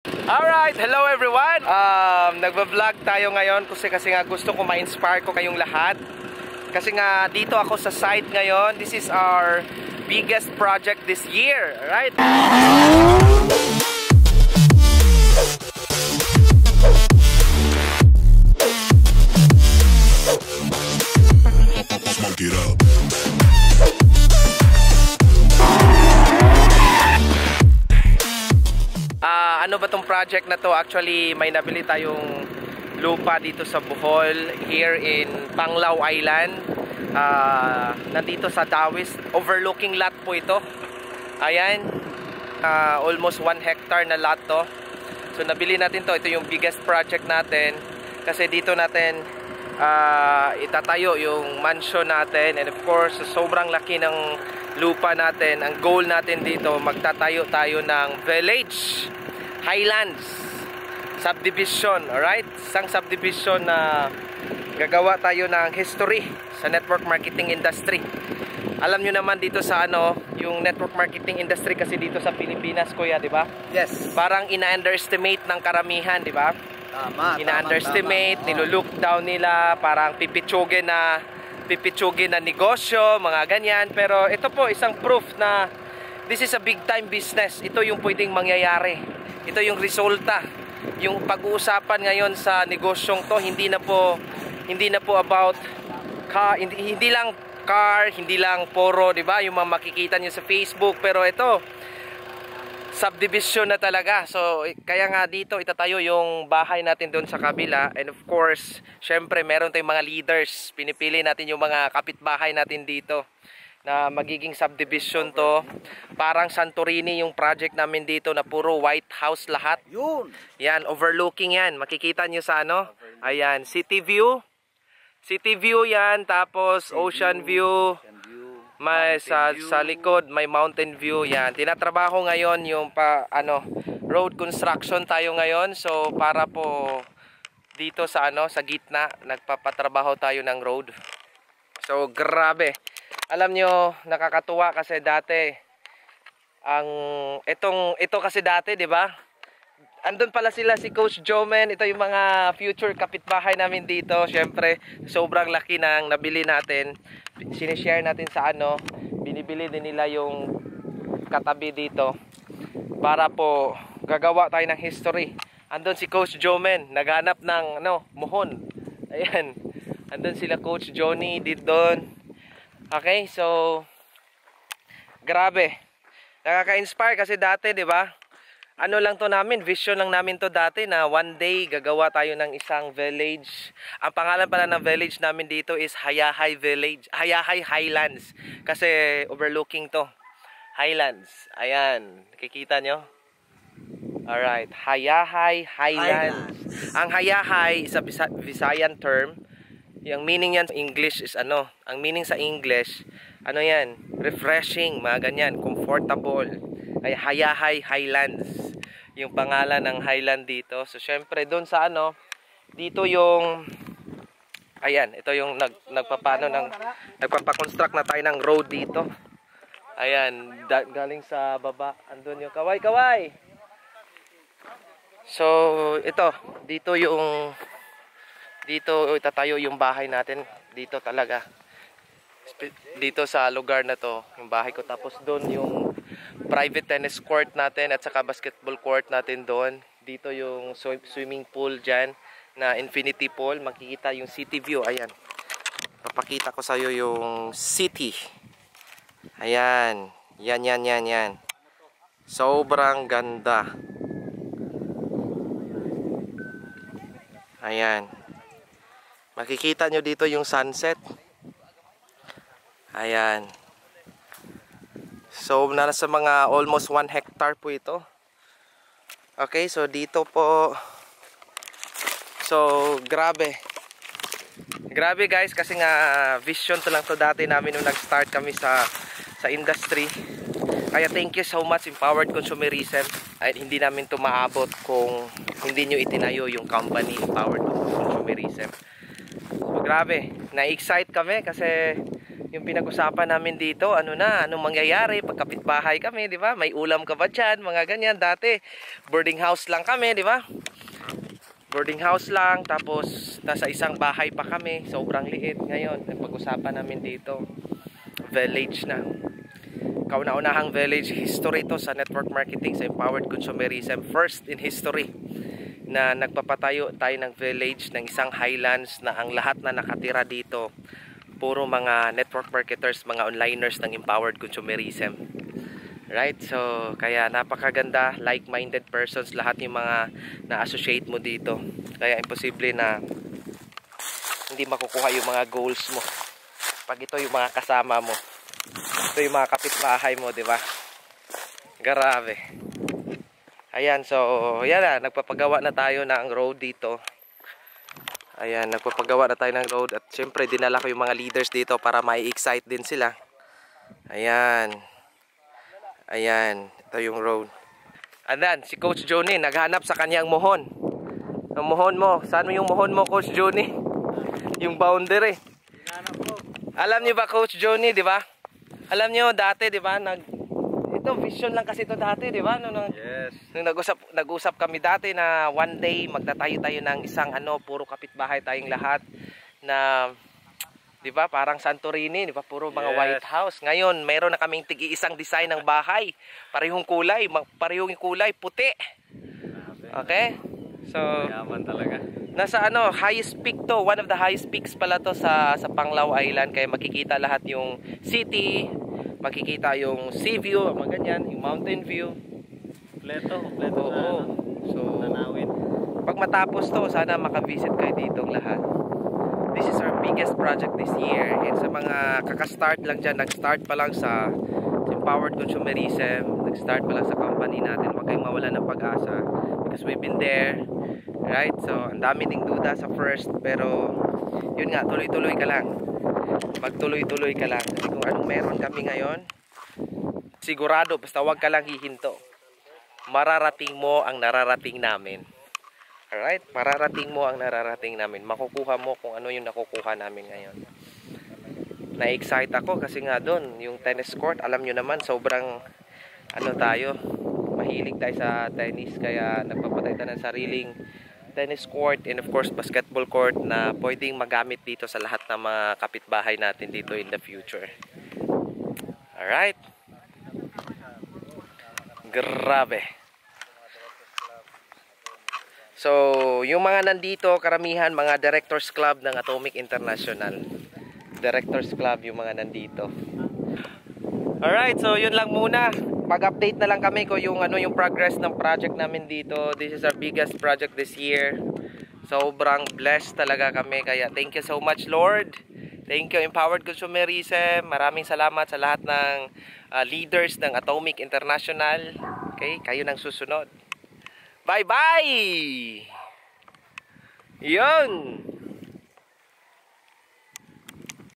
Alright, hello everyone! Nagba-vlog tayo ngayon kasi nga gusto ko ma-inspire ko kayong lahat. Kasi nga dito ako sa site ngayon. This is our biggest project this year, right? Smoke it up. Ano ba tong project na to? Actually, may nabili tayong lupa dito sa Bohol, here in Panglao Island. Nandito sa Dawis, overlooking lot po ito. Ayan, almost 1 hectare na lot to. So nabili natin to, ito yung biggest project natin. Kasi dito natin itatayo yung mansion natin. And of course, sobrang laki ng lupa natin. Ang goal natin dito, magtatayo tayo ng village, Highlands subdivision, alright? Isang subdivision na gagawa tayo ng history sa network marketing industry. Alam nyo naman dito sa yung network marketing industry kasi dito sa Pilipinas, kuya, di ba? Yes. Parang ina-underestimate ng karamihan, di ba? Tama. Ina-underestimate, nilulook down nila, parang pipitsugin na negosyo, mga ganyan. Pero ito po isang proof na this is a big time business. Ito yung pwedeng mangyayari. Ito yung resulta. Yung pag-uusapan ngayon sa negosyong to, hindi na po about car, hindi lang car, hindi lang poro, di ba? Yung mga makikita niyo sa Facebook, pero ito subdivision na talaga. So kaya nga dito itatayo yung bahay natin doon sa kabila. And of course, syempre meron tayong mga leaders. Pinipili natin yung mga kapitbahay natin dito na magiging subdivision to. Parang Santorini yung project namin dito na puro white house lahat. Yun. Yan, overlooking yan. Makikita nyo sa ayan, city view. City view yan, tapos ocean view. May sa likod may mountain view yan. Tinatrabaho ngayon yung road construction tayo ngayon. So para po dito sa sa gitna nagpapatrabaho tayo ng road. So grabe. Alam nyo, nakakatuwa kasi dati ito kasi dati, 'di ba? Andun pala si Coach Jomen. Ito yung mga future kapitbahay namin dito. Syempre, sobrang laki ng nabili natin. Sinishare natin sa binibili din nila yung katabi dito para po gagawa tayo ng history. Andun si Coach Jomen, naghanap ng muhon. Ayan. Andun sila Coach Johnny dito doon. Okay, so grabe. Nakaka-inspire kasi dati, 'di ba? Lang to namin, vision lang namin to dati na one day gagawa tayo ng isang village. Ang pangalan pala ng village namin dito is Hayahay Village, Hayahay Highlands. Kasi overlooking to. Highlands. Ayan, nakikita nyo? Alright, Hayahay Highlands. Ang Hayahay is a Visayan term. Yung meaning yan sa English is ang meaning sa English, yan, refreshing, mga ganyan, comfortable. Ay Hayahay Highlands yung pangalan ng highland dito. So syempre doon sa dito yung ayan, ito yung nagpapakonstruct na tayo ng road dito. Ayan, galing sa baba, andun yung kaway. So ito, dito itatayo yung bahay natin dito talaga. Dito sa lugar na to, yung bahay ko. Tapos doon yung private tennis court natin at saka basketball court natin doon. Dito yung swimming pool dyan na infinity pool. Makikita yung city view. Ayan. Papakita ko sa iyo yung city. Ayan. Yan. Sobrang ganda. Ayan. Makikita nyo dito yung sunset. Ayan. So nasa mga almost 1 hectare po ito. Okay, so dito po. So grabe. Grabe guys, kasi nga vision to lang to dati namin nung nag-start kami sa industry. Kaya thank you so much Empowered Consumerism. Ay hindi namin to maabot kung hindi nyo itinayo yung company Empowered Consumerism. So grabe, na-excite kami kasi yung pinag-usapan namin dito, anong mangyayari pag kapitbahay kami, di ba? May ulam ka ba dyan? Mga ganyan. Dati, boarding house lang kami, di ba? Boarding house lang, tapos nasa isang bahay pa kami, sobrang liit. Ngayon, pag-usapan namin dito, village na. Kauna-unahang village history to sa network marketing, sa empowered consumerism. First in history na nagpapatayo tayo ng village ng isang highlands na ang lahat na nakatira dito puro mga network marketers, mga onliners ng empowered consumerism. Right? So, kaya napakaganda, like-minded persons, lahat yung mga na-associate mo dito. Kaya imposible na hindi makukuha yung mga goals mo. Pag ito yung mga kasama mo. Ito yung mga kapitbahay mo, di ba? Grabe. Ayan, so, yan na, nagpapagawa na tayo ng road dito. Ayan, nagpapagawa na tayo ng road at syempre dinala ko yung mga leaders dito para mai-excite din sila. Ayan. Ayan, ito yung road. Andan, si Coach Johnny naghanap sa kanyang mohon. Ang mohon mo, saan mo yung mohon mo, Coach Johnny? Yung boundary. Alam niyo ba, Coach Johnny, di ba? Alam niyo dati, di ba, ito vision lang kasi ito dati, di ba? Yes. Nung nag-usap kami dati na one day magtatayo tayo ng isang puro kapitbahay tayong lahat na, di ba, parang Santorini, di ba, puro mga White House. Ngayon, mayroon na kaming tig-iisang design ng bahay. Parehong kulay, puti. Okay? So, yaman talaga. Nasa highest peak to, one of the highest peaks pala to sa Panglao Island, kaya makikita lahat yung city, makikita yung sea view, mga ganyan, yung mountain view. Kompleto Oo. So, nanawin. pag matapos to, sana makavisit kayo dito lahat. This is our biggest project this year. And sa mga kakastart lang dyan, nag-start pa lang sa empowered consumerism, nag-start pa lang sa company natin, huwag kayong mawalan ng pag-asa. Because we've been there, right? So, ang dami ding duda sa first, pero yun nga, tuloy-tuloy ka lang. Magtuloy-tuloy ka lang. Kasi kung anong meron kami ngayon, sigurado, basta huwag ka lang hihinto. Mararating mo ang nararating namin. Alright? Mararating mo ang nararating namin. Makukuha mo kung ano yung nakukuha namin ngayon. Na-excite ako kasi nga doon, yung tennis court, alam nyo naman, sobrang tayo, mahilig tayo sa tennis, kaya nagpapatay tayo ng sariling tennis court and of course basketball court na pwedeng magamit dito sa lahat ng mga kapitbahay natin dito in the future. Alright? Grabe. So, yung mga nandito, karamihan mga Directors Club ng Atomic International. Directors Club yung mga nandito. Alright, so yun lang muna. Mag-update na lang kami kung yung yung progress ng project namin dito. This is our biggest project this year. Sobrang blessed talaga kami. Kaya thank you so much, Lord. Thank you, Empowered Consumerism. Maraming salamat sa lahat ng leaders ng Atomic International. Okay, kayo nang susunod. Bye-bye! Yun!